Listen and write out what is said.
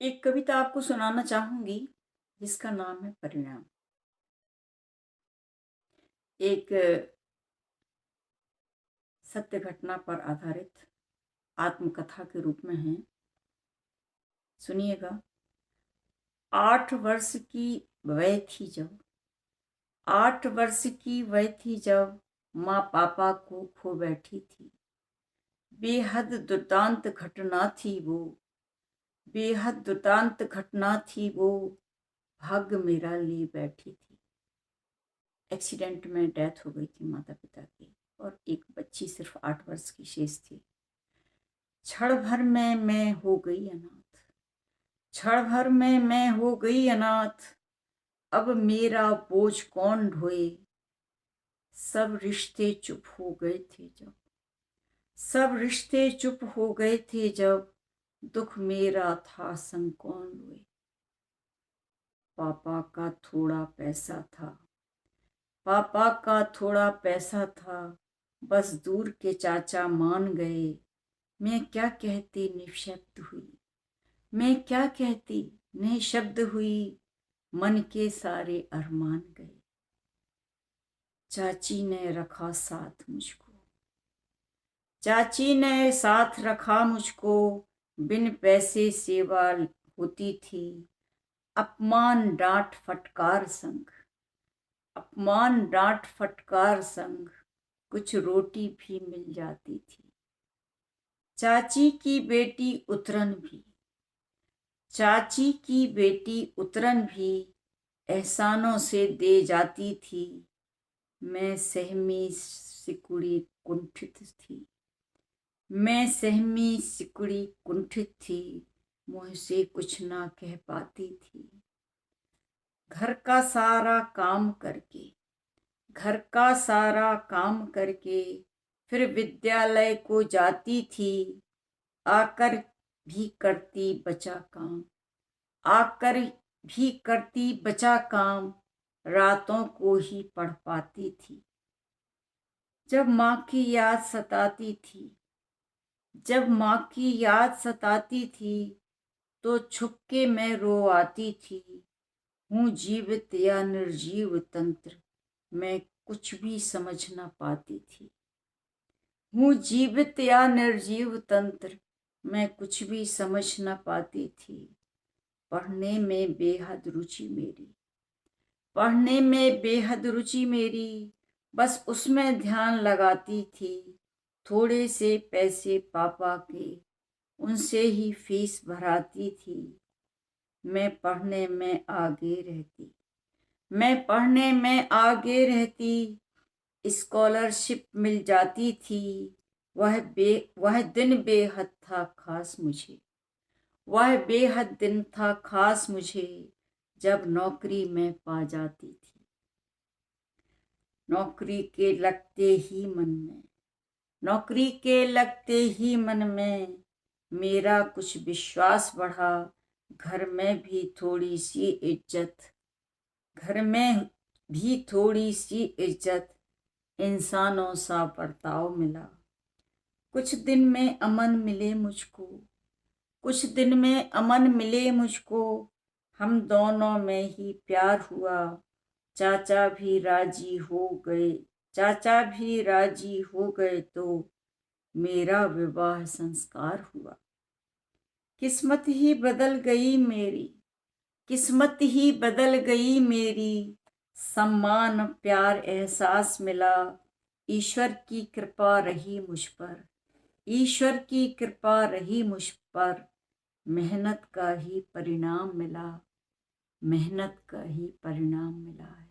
एक कविता आपको सुनाना चाहूंगी जिसका नाम है परिणाम। एक सत्य घटना पर आधारित आत्मकथा के रूप में है। सुनिएगा। 8 वर्ष की वय थी जब 8 वर्ष की वय थी जब माँ पापा को खो बैठी थी। बेहद दुर्दांत घटना थी वो, बेहद दुर्दांत घटना थी वो, भाग्य मेरा ले बैठी थी। एक्सीडेंट में डेथ हो गई थी माता पिता की और एक बच्ची सिर्फ 8 वर्ष की शेष थी। क्षण भर में मैं हो गई अनाथ, क्षण भर में मैं हो गई अनाथ, अब मेरा बोझ कौन ढोए। सब रिश्ते चुप हो गए थे जब, सब रिश्ते चुप हो गए थे जब, दुख मेरा था संग कौन लोए। पापा का थोड़ा पैसा था, पापा का थोड़ा पैसा था, बस दूर के चाचा मान गए। मैं क्या कहती निशब्द हुई, मैं क्या कहती निशब्द हुई, मन के सारे अरमान गए। चाची ने रखा साथ मुझको, चाची ने साथ रखा मुझको, बिन पैसे सेवा होती थी। अपमान डांट फटकार संग, अपमान डांट फटकार संग, कुछ रोटी भी मिल जाती थी। चाची की बेटी उतरन भी, चाची की बेटी उतरन भी एहसानों से दे जाती थी। मैं सहमी सिकुड़ी कुंठित थी, मैं सहमी सिकुड़ी कुंठित थी, मुँह से कुछ ना कह पाती थी। घर का सारा काम करके, घर का सारा काम करके फिर विद्यालय को जाती थी। आकर भी करती बचा काम, आकर भी करती बचा काम, रातों को ही पढ़ पाती थी। जब माँ की याद सताती थी, जब माँ की याद सताती थी, तो छुपके मैं रो आती थी। हूँ जीवित या निर्जीव तंत्र, मैं कुछ भी समझ ना पाती थी। हूँ जीवित या निर्जीव तंत्र, मैं कुछ भी समझ ना पाती थी। पढ़ने में बेहद रुचि मेरी, पढ़ने में बेहद रुचि मेरी, बस उसमें ध्यान लगाती थी। थोड़े से पैसे पापा के, उनसे ही फीस भराती थी। मैं पढ़ने में आगे रहती, मैं पढ़ने में आगे रहती, स्कॉलरशिप मिल जाती थी। वह दिन बेहद था खास मुझे, वह बेहद दिन था खास मुझे, जब नौकरी में पा जाती थी। नौकरी के लगते ही मन में, नौकरी के लगते ही मन में मेरा कुछ विश्वास बढ़ा। घर में भी थोड़ी सी इज्जत, घर में भी थोड़ी सी इज्जत, इंसानों सा बर्ताव मिला। कुछ दिन में अमन मिले मुझको, कुछ दिन में अमन मिले मुझको, हम दोनों में ही प्यार हुआ। चाचा भी राजी हो गए, चाचा भी राजी हो गए, तो मेरा विवाह संस्कार हुआ। किस्मत ही बदल गई मेरी, किस्मत ही बदल गई मेरी, सम्मान प्यार एहसास मिला। ईश्वर की कृपा रही मुझ पर, ईश्वर की कृपा रही मुझ पर, मेहनत का ही परिणाम मिला, मेहनत का ही परिणाम मिला है।